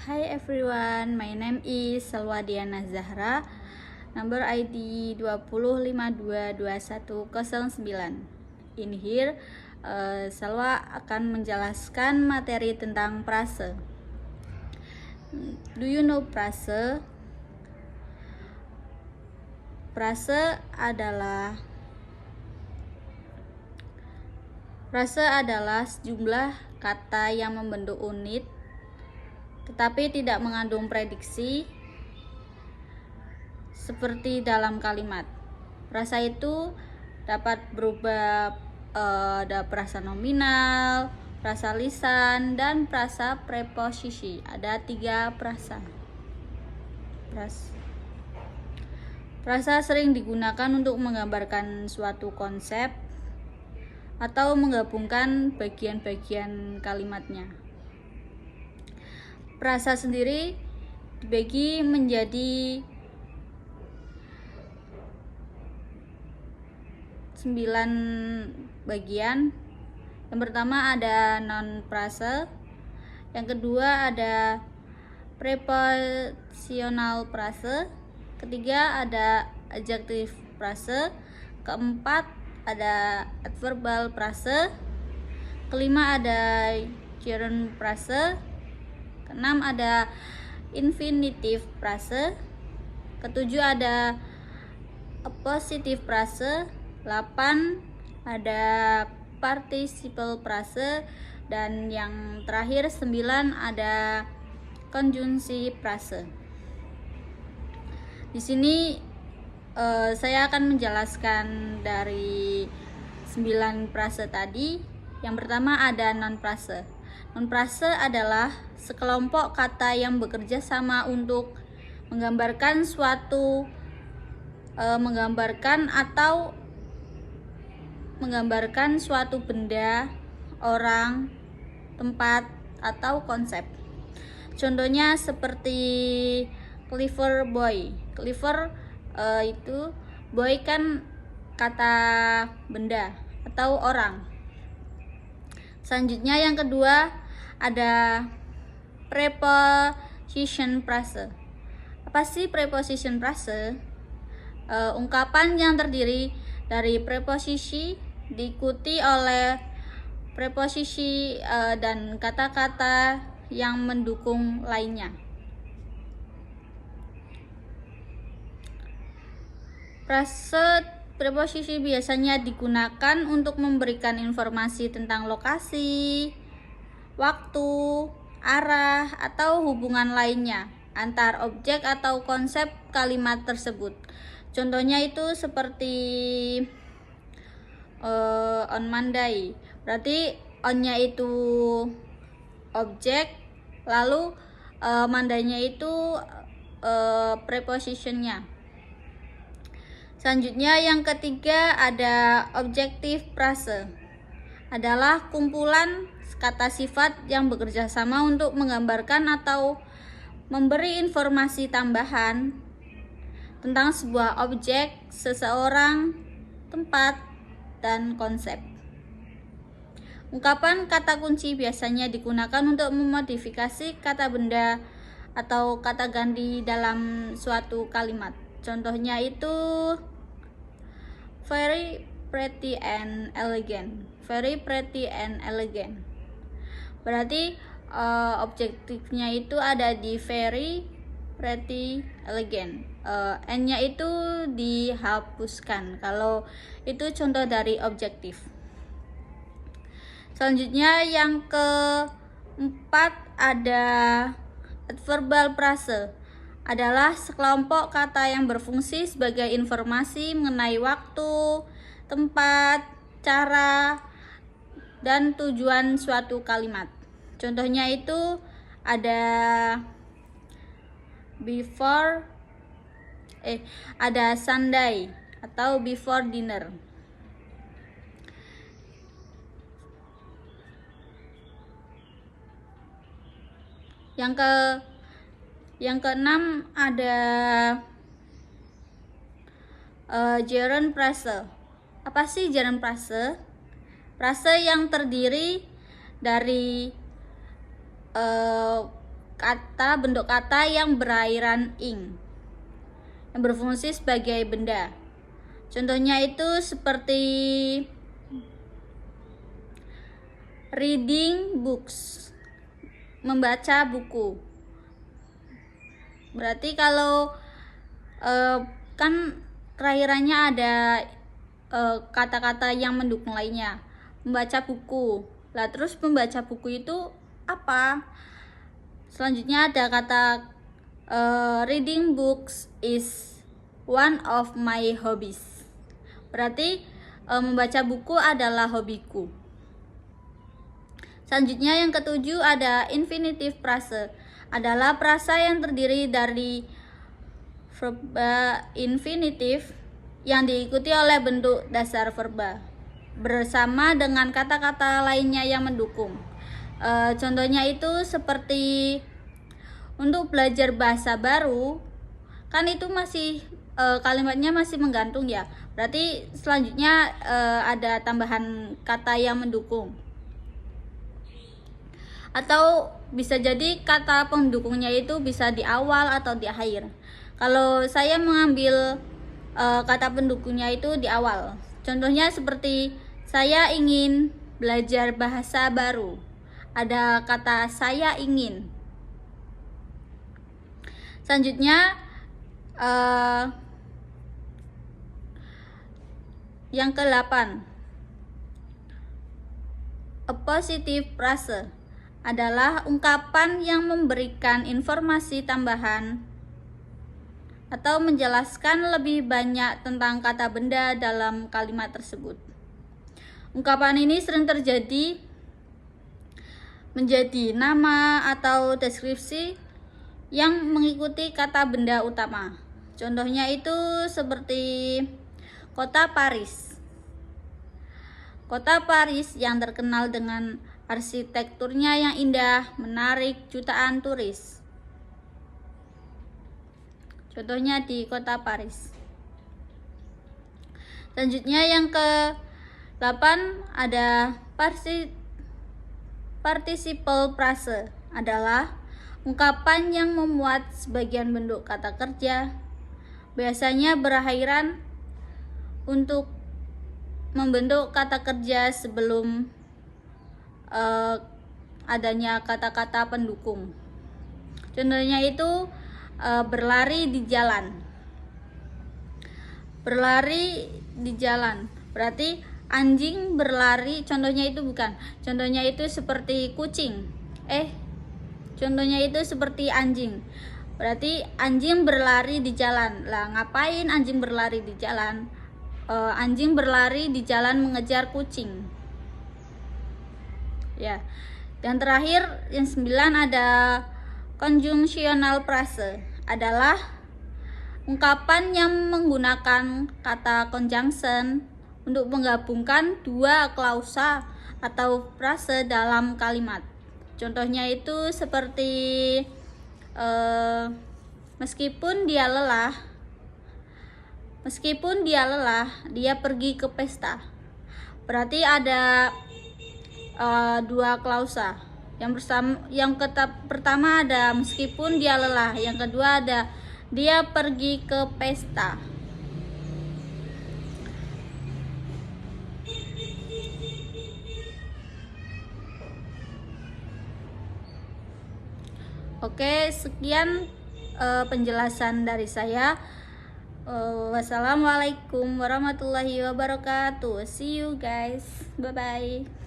Hi everyone, my name is Salwa Diana Zahra, number ID 20522109. In here, Salwa akan menjelaskan materi tentang prase. Do you know prase? Prase adalah sejumlah kata yang membentuk unit tetapi tidak mengandung prediksi seperti dalam kalimat. Prasa itu dapat berubah, ada prasa nominal, prasa lisan, dan prasa preposisi. Ada 3 prasa. Prasa sering digunakan untuk menggambarkan suatu konsep atau menggabungkan bagian-bagian kalimatnya. Prasa sendiri dibagi menjadi 9 bagian. Yang pertama ada non prase, yang kedua ada prepositional prase, ketiga ada adjective prase, keempat ada adverbal prase, kelima ada gerund prase, keenam ada infinitive prase, ketujuh ada appositive prase, 8 ada participle prase, dan yang terakhir 9 ada konjungsi prase. Di sini saya akan menjelaskan dari 9 prase tadi. Yang pertama ada non prase. Non prase adalah sekelompok kata yang bekerja sama untuk menggambarkan suatu benda, orang, tempat, atau konsep. Contohnya seperti clever boy. Clever itu boy kan kata benda atau orang. Selanjutnya yang kedua ada preposition prase. Apa sih preposition prase? Ungkapan yang terdiri dari preposisi diikuti oleh preposisi dan kata-kata yang mendukung lainnya. Preposisi biasanya digunakan untuk memberikan informasi tentang lokasi, waktu, arah, atau hubungan lainnya antar objek atau konsep kalimat tersebut. Contohnya itu seperti on Monday. Berarti on-nya itu objek, lalu Monday-nya itu preposition-nya. Selanjutnya yang ketiga ada objective prase. Adalah kumpulan kata sifat yang bekerja sama untuk menggambarkan atau memberi informasi tambahan tentang sebuah objek, seseorang, tempat, dan konsep. Ungkapan kata kunci biasanya digunakan untuk memodifikasi kata benda atau kata ganti dalam suatu kalimat. Contohnya itu very pretty and elegant. Very pretty and elegant. Berarti objektifnya itu ada di very pretty elegant. N-nya itu dihapuskan kalau itu contoh dari objektif. Selanjutnya yang keempat ada adverbal prase. Adalah sekelompok kata yang berfungsi sebagai informasi mengenai waktu, tempat, cara, dan tujuan suatu kalimat. Contohnya itu ada ada Sunday atau before dinner. Yang keenam ada gerund prase. Apa sih gerund prase? Prase yang terdiri dari bentuk kata yang berakhiran ing, yang berfungsi sebagai benda. Contohnya itu seperti reading books, membaca buku. Berarti kalau kan terakhirannya ada kata-kata yang mendukung lainnya. Membaca buku. Lah terus membaca buku itu apa? Selanjutnya ada kata reading books is one of my hobbies. Berarti membaca buku adalah hobiku. Selanjutnya yang ketujuh ada infinitive phrase. Adalah frasa yang terdiri dari verba infinitif yang diikuti oleh bentuk dasar verba bersama dengan kata-kata lainnya yang mendukung. Contohnya itu seperti untuk belajar bahasa baru, kan itu masih kalimatnya masih menggantung ya. Berarti selanjutnya ada tambahan kata yang mendukung. Atau bisa jadi kata pendukungnya itu bisa di awal atau di akhir. Kalau saya mengambil kata pendukungnya itu di awal. Contohnya seperti saya ingin belajar bahasa baru. Ada kata saya ingin. Selanjutnya yang ke-8, a positive phrase adalah ungkapan yang memberikan informasi tambahan atau menjelaskan lebih banyak tentang kata benda dalam kalimat tersebut. Ungkapan ini sering terjadi menjadi nama atau deskripsi yang mengikuti kata benda utama. Contohnya itu seperti kota Paris. Kota Paris yang terkenal dengan arsitekturnya yang indah menarik jutaan turis. Contohnya di kota Paris. Selanjutnya yang ke-8 ada participle phrase adalah ungkapan yang memuat sebagian bentuk kata kerja, biasanya berakhiran untuk membentuk kata kerja sebelum adanya kata-kata pendukung. Contohnya itu berlari di jalan. Berlari di jalan berarti anjing berlari, contohnya itu bukan. Contohnya itu seperti kucing. Contohnya itu seperti anjing. Berarti anjing berlari di jalan. Lah ngapain anjing berlari di jalan? Anjing berlari di jalan mengejar kucing. Ya. Dan terakhir yang 9 ada conjunctional phrase. Adalah ungkapan yang menggunakan kata conjunction untuk menggabungkan dua klausa atau frase dalam kalimat. Contohnya itu seperti meskipun dia lelah, dia pergi ke pesta. Berarti ada dua klausa. Yang pertama ada meskipun dia lelah, yang kedua ada dia pergi ke pesta. Oke, sekian penjelasan dari saya. Wassalamualaikum warahmatullahi wabarakatuh. See you guys. Bye bye.